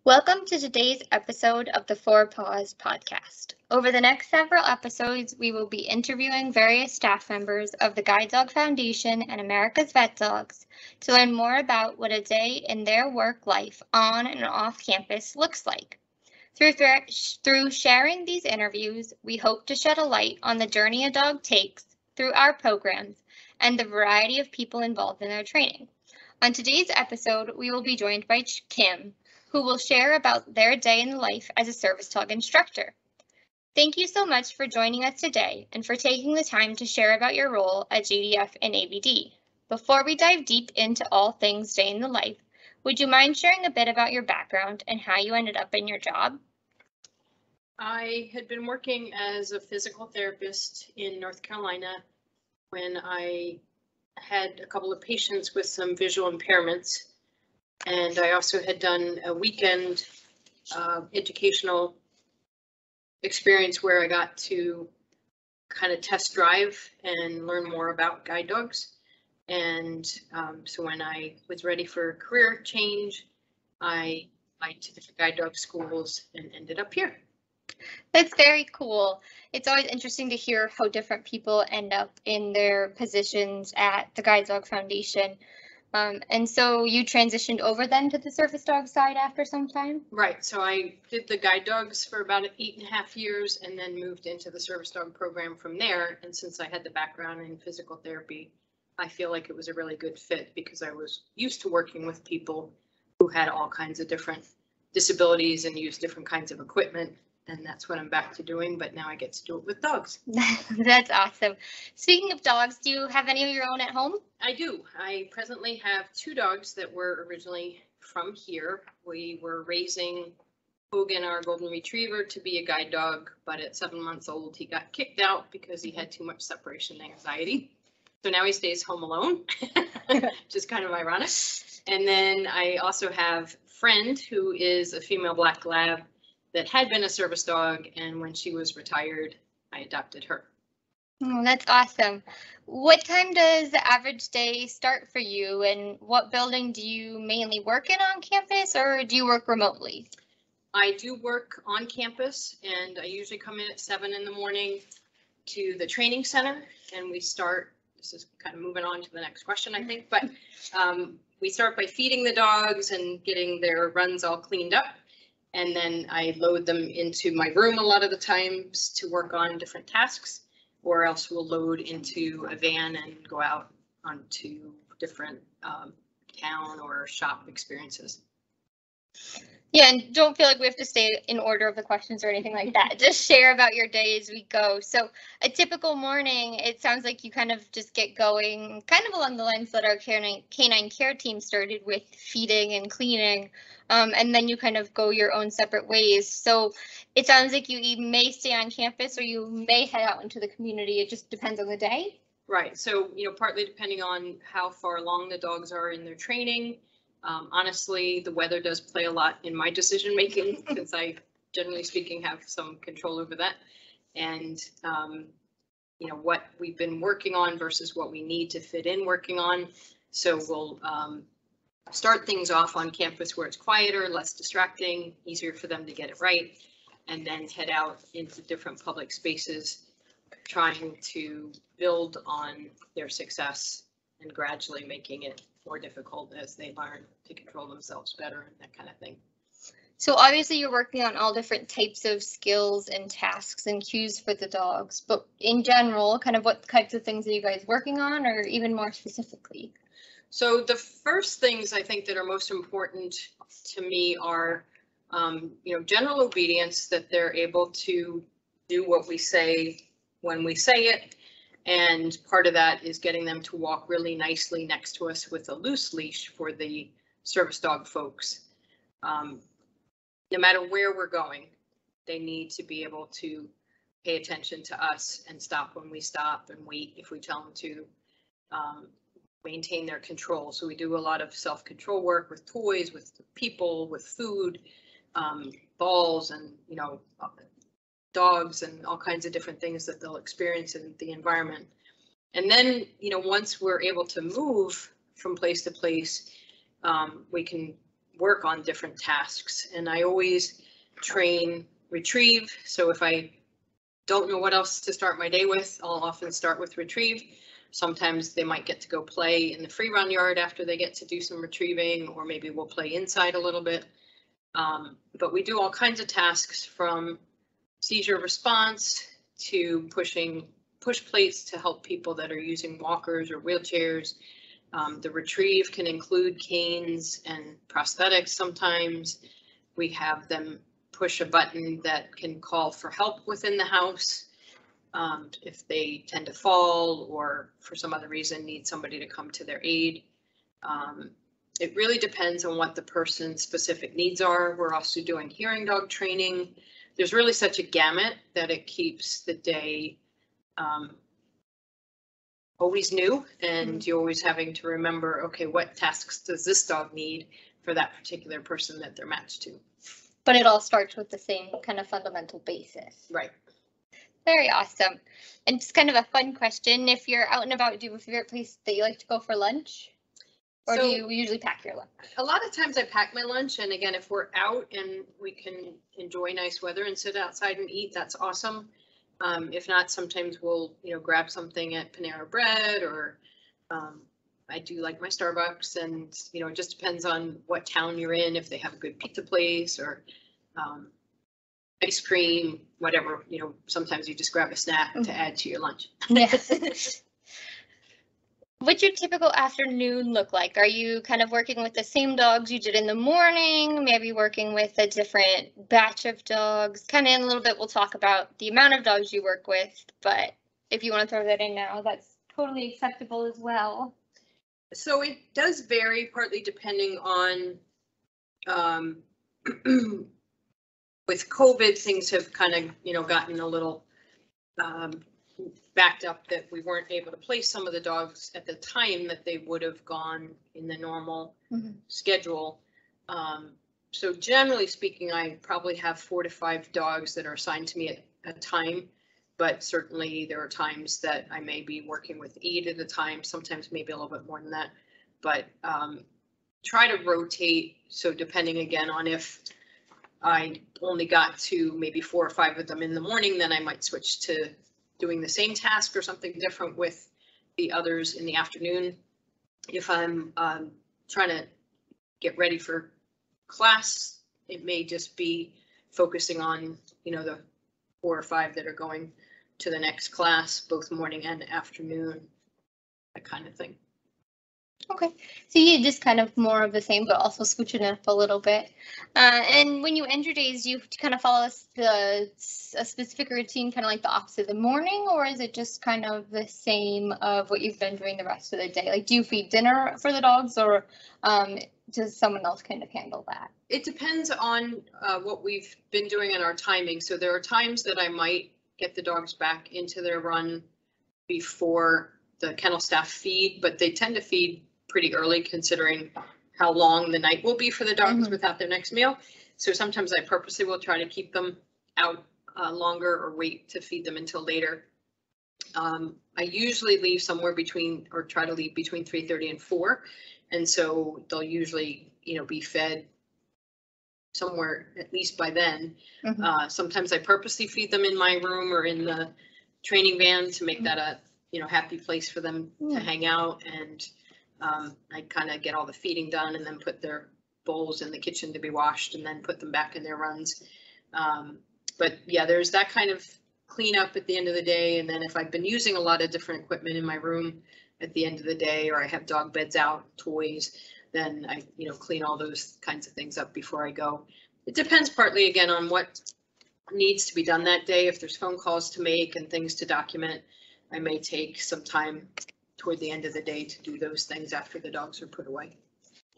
Welcome to today's episode of the Four Paws podcast. Over the next several episodes, we will be interviewing various staff members of the Guide Dog Foundation and America's VetDogs to learn more about what a day in their work life on and off campus looks like. Through sharing these interviews, we hope to shed a light on the journey a dog takes through our programs and the variety of people involved in their training. On today's episode, we will be joined by Kim, who will share about their day in life as a service dog instructor. Thank you so much for joining us today and for taking the time to share about your role at GDF and ABD. Before we dive deep into all things day in the life, would you mind sharing a bit about your background and how you ended up in your job? I had been working as a physical therapist in North Carolina when I had a couple of patients with some visual impairments. And I also had done a weekend educational experience where I got to kind of test drive and learn more about guide dogs. And so when I was ready for a career change, I applied to different guide dog schools and ended up here. That's very cool. It's always interesting to hear how different people end up in their positions at the Guide Dog Foundation. And so you transitioned over then to the service dog side after some time? Right. So I did the guide dogs for about 8.5 years and then moved into the service dog program from there. And since I had the background in physical therapy, I feel like it was a really good fit because I was used to working with people who had all kinds of different disabilities and used different kinds of equipment. And that's what I'm back to doing, but now I get to do it with dogs. That's awesome. Speaking of dogs, do you have any of your own at home? I do. I presently have 2 dogs that were originally from here. We were raising Hogan, our golden retriever, to be a guide dog, but at 7 months old, he got kicked out because he had too much separation anxiety. So now he stays home alone, which is kind of ironic. And then I also have Friend, who is a female black lab that had been a service dog, and when she was retired, I adopted her. Oh, that's awesome. What time does the average day start for you, and what building do you mainly work in on campus, or do you work remotely? I do work on campus, and I usually come in at 7 in the morning to the training center, and we start, this is kind of moving on to the next question, I think, but we start by feeding the dogs and getting their runs all cleaned up. And then I load them into my room a lot of the times to work on different tasks, or else we'll load into a van and go out onto different town or shop experiences. Yeah, and don't feel like we have to stay in order of the questions or anything like that. Just share about your day as we go. So a typical morning, it sounds like you kind of just get going kind of along the lines that our canine care team started with feeding and cleaning, and then you kind of go your own separate ways. So it sounds like you may stay on campus or you may head out into the community. It just depends on the day. Right. So, partly depending on how far along the dogs are in their training. Honestly, the weather does play a lot in my decision making since I, generally speaking, have some control over that. And, what we've been working on versus what we need to fit in working on. So we'll start things off on campus where it's quieter, less distracting, easier for them to get it right, and then head out into different public spaces, trying to build on their success and gradually making it more difficult as they learn to control themselves better and that kind of thing. So obviously you're working on all different types of skills and tasks and cues for the dogs, but in general, kind of what types of things are you guys working on, or even more specifically? So the first things I think that are most important to me are, general obedience, that they're able to do what we say when we say it. And part of that is getting them to walk really nicely next to us with a loose leash for the service dog folks. No matter where we're going, they need to be able to pay attention to us and stop when we stop and wait if we tell them to, maintain their control. So we do a lot of self-control work with toys, with people, with food, balls, and dogs, and all kinds of different things that they'll experience in the environment. And then, once we're able to move from place to place, we can work on different tasks, and I always train retrieve. So if I don't know what else to start my day with, I'll often start with retrieve. Sometimes they might get to go play in the free run yard after they get to do some retrieving, or maybe we'll play inside a little bit. But we do all kinds of tasks, from seizure response to push plates to help people that are using walkers or wheelchairs. The retrieve can include canes and prosthetics sometimes. We have them push a button that can call for help within the house if they tend to fall or for some other reason need somebody to come to their aid. It really depends on what the person's specific needs are. We're also doing hearing dog training. There's really such a gamut that it keeps the day always new, and you're always having to remember, okay, what tasks does this dog need for that particular person that they're matched to? But it all starts with the same kind of fundamental basis. Right. Very awesome. And just kind of a fun question, if you're out and about, do you have a favorite place that you like to go for lunch? Or do you usually pack your lunch? A lot of times I pack my lunch, and again, if we're out and we can enjoy nice weather and sit outside and eat, that's awesome. If not, sometimes we'll, grab something at Panera Bread, or I do like my Starbucks, and, it just depends on what town you're in, if they have a good pizza place or ice cream, whatever, sometimes you just grab a snack to add to your lunch. Yes. What's your typical afternoon look like? Are you kind of working with the same dogs you did in the morning, maybe working with a different batch of dogs? Kind of in a little bit, we'll talk about the amount of dogs you work with, but if you want to throw that in now, that's totally acceptable as well. So it does vary, partly depending on, with COVID, things have kind of, gotten a little backed up, that we weren't able to place some of the dogs at the time that they would have gone in the normal schedule. So generally speaking, I probably have 4 to 5 dogs that are assigned to me at a time, but certainly there are times that I may be working with 8 at a time, sometimes maybe a little bit more than that, but try to rotate. So depending again on if I only got to maybe 4 or 5 of them in the morning, then I might switch to doing the same task or something different with the others in the afternoon. If I'm trying to get ready for class, it may just be focusing on, the 4 or 5 that are going to the next class, both morning and afternoon, that kind of thing. Okay, so you just kind of more of the same, but also switching it up a little bit. And when you end your days, you kind of follow a specific routine, kind of like the opposite of the morning, or is it just kind of the same of what you've been doing the rest of the day? Like, do you feed dinner for the dogs, or does someone else kind of handle that? It depends on what we've been doing in our timing. So there are times that I might get the dogs back into their run before the kennel staff feed, but they tend to feed pretty early considering how long the night will be for the dogs without their next meal. So sometimes I purposely will try to keep them out longer or wait to feed them until later. I usually leave somewhere between, or try to leave between 3:30 and 4. And so they'll usually, be fed somewhere at least by then. Sometimes I purposely feed them in my room or in the training van to make that a happy place for them to hang out, and I kind of get all the feeding done and then put their bowls in the kitchen to be washed and then put them back in their runs. But yeah, there's that kind of cleanup at the end of the day, and then if I've been using a lot of different equipment in my room at the end of the day, or I have dog beds out, toys, then I clean all those kinds of things up before I go. It depends partly again on what needs to be done that day. If there's phone calls to make and things to document, I may take some time toward the end of the day to do those things after the dogs are put away.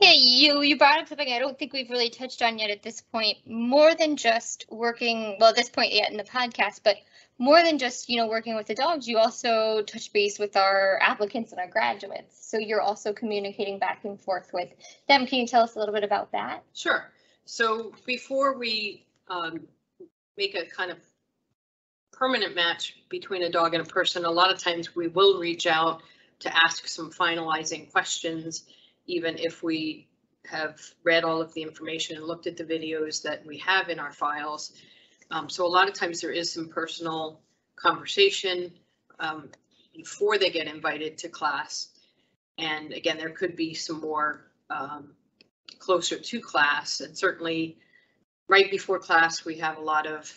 Yeah, you brought up something I don't think we've really touched on yet at this point. More than just working, well, at this point yet in the podcast, but more than just, working with the dogs, you also touch base with our applicants and our graduates. So you're also communicating back and forth with them. Can you tell us a little bit about that? Sure. So before we make a kind of permanent match between a dog and a person, a lot of times we will reach out to ask some finalizing questions, even if we have read all of the information and looked at the videos that we have in our files. So a lot of times there is some personal conversation before they get invited to class. And again, there could be some more closer to class, and certainly right before class, we have a lot of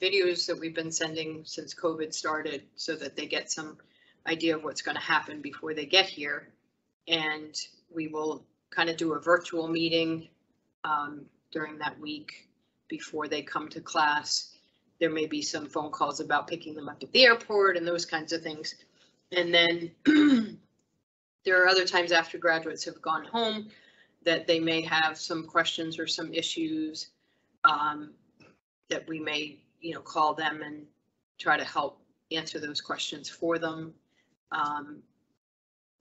videos that we've been sending since COVID started so that they get some idea of what's going to happen before they get here. And we will kind of do a virtual meeting during that week before they come to class. There may be some phone calls about picking them up at the airport and those kinds of things. And then there are other times after graduates have gone home that they may have some questions or some issues that we may, call them and try to help answer those questions for them.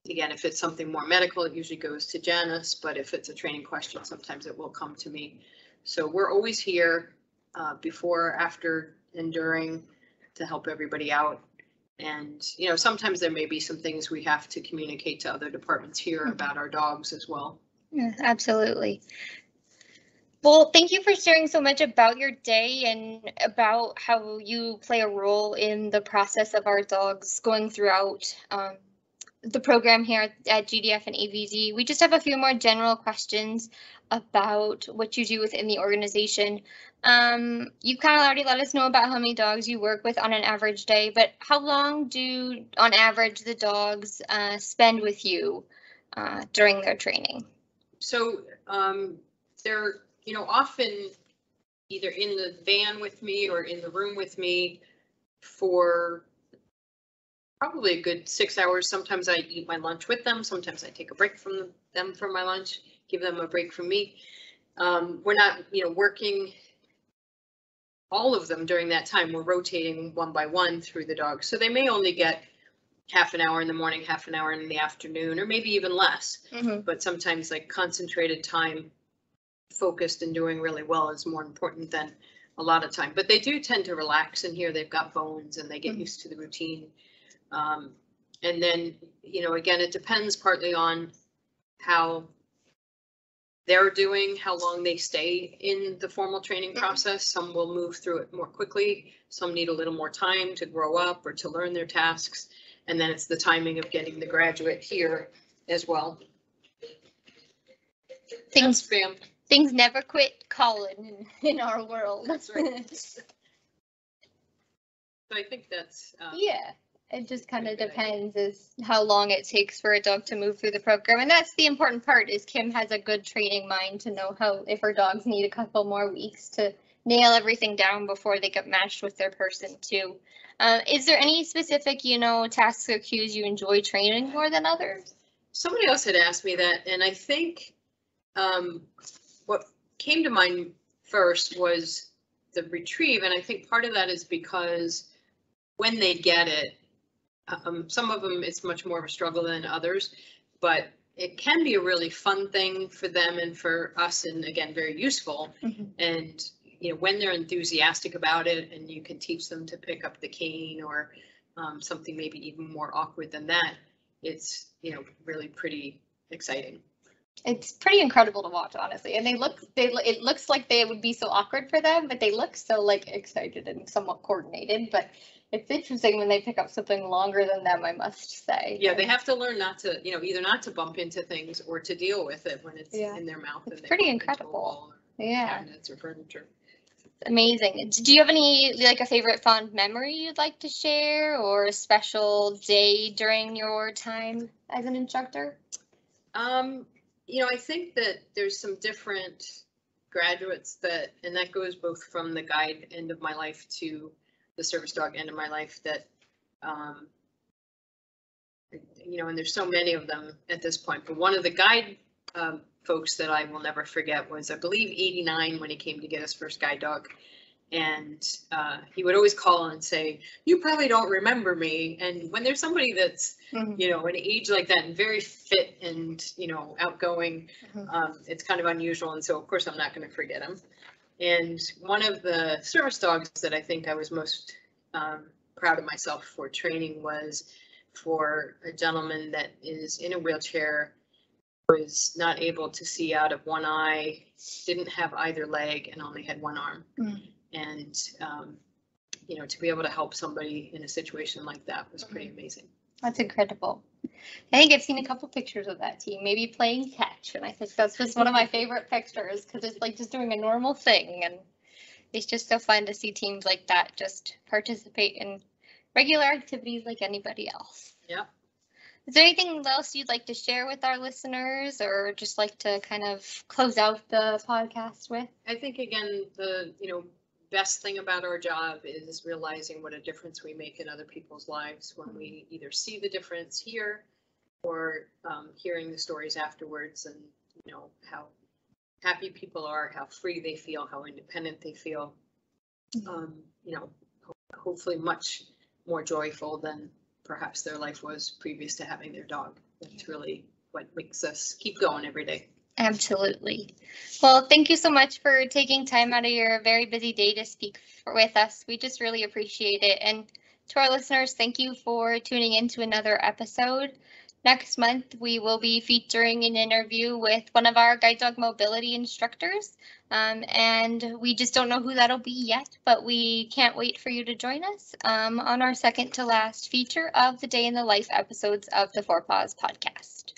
Again, if it's something more medical, it usually goes to Janice, but if it's a training question, sometimes it will come to me. So we're always here before, after, and during to help everybody out. And, sometimes there may be some things we have to communicate to other departments here about our dogs as well. Yeah, absolutely. Well, thank you for sharing so much about your day and about how you play a role in the process of our dogs going throughout the program here at GDF and AVZ. We just have a few more general questions about what you do within the organization. You kind of already let us know about how many dogs you work with on an average day, but how long do, on average, the dogs spend with you during their training? So they're, often either in the van with me or in the room with me for probably a good 6 hours. Sometimes I eat my lunch with them. Sometimes I take a break from them for my lunch, give them a break from me. We're not, working all of them during that time. We're rotating one by one through the dogs. So they may only get half an hour in the morning, half an hour in the afternoon, or maybe even less. But sometimes like concentrated time, focused and doing really well is more important than a lot of time. But they do tend to relax in here. They've got bones and they get used to the routine. And then, again, it depends partly on how they're doing, how long they stay in the formal training process. Some will move through it more quickly. Some need a little more time to grow up or to learn their tasks. And then it's the timing of getting the graduate here as well. Things never quit calling in our world. That's right. So I think that's yeah. It just kind of depends as how long it takes for a dog to move through the program. And that's the important part, is Kim has a good training mind to know how, if her dogs need a couple more weeks to nail everything down before they get matched with their person too. Is there any specific, tasks or cues you enjoy training more than others? Somebody else had asked me that, and I think what came to mind first was the retrieve. And I think part of that is because when they get it, some of them it's much more of a struggle than others, but it can be a really fun thing for them and for us, and again, very useful. And when they're enthusiastic about it and you can teach them to pick up the cane or something maybe even more awkward than that, it's really pretty exciting. It's pretty incredible to watch, honestly. And it looks like they would be so awkward for them, but they look so excited and somewhat coordinated. But it's interesting when they pick up something longer than them, I must say. Yeah, they have to learn not to, either not to bump into things or to deal with it when it's in their mouth. It's pretty incredible. Yeah. Cabinets or furniture. Amazing. Do you have any, a favorite fond memory you'd like to share, or a special day during your time as an instructor? I think that there's some different graduates and that goes both from the guide end of my life to the service dog end of my life that, and there's so many of them at this point, but one of the guide folks that I will never forget was, I believe, 89 when he came to get his first guide dog. And he would always call and say, "You probably don't remember me." And when there's somebody that's, an age like that and very fit and, outgoing, it's kind of unusual. And so, of course, I'm not going to forget him. And one of the service dogs that I think I was most proud of myself for training was for a gentleman that is in a wheelchair, was not able to see out of one eye, didn't have either leg, and only had one arm. And, you know, to be able to help somebody in a situation like that was pretty amazing. That's incredible. I think I've seen a couple pictures of that team, maybe playing catch, and I think that's just one of my favorite pictures because it's like just doing a normal thing, and it's just so fun to see teams like that just participate in regular activities like anybody else. Yeah. Is there anything else you'd like to share with our listeners, or just like to kind of close out the podcast with? I think, again, the, you know, best thing about our job is realizing what a difference we make in other people's lives when we either see the difference here or hearing the stories afterwards, and, you know, how happy people are, how free they feel, how independent they feel. You know, hopefully much more joyful than perhaps their life was previous to having their dog. That's really what makes us keep going every day. Absolutely. Well, thank you so much for taking time out of your very busy day to speak with us. We just really appreciate it. And to our listeners, thank you for tuning in to another episode. Next month, we will be featuring an interview with one of our guide dog mobility instructors. And we just don't know who that'll be yet, but we can't wait for you to join us on our second to last feature of the Day in the Life episodes of the Four Paws podcast.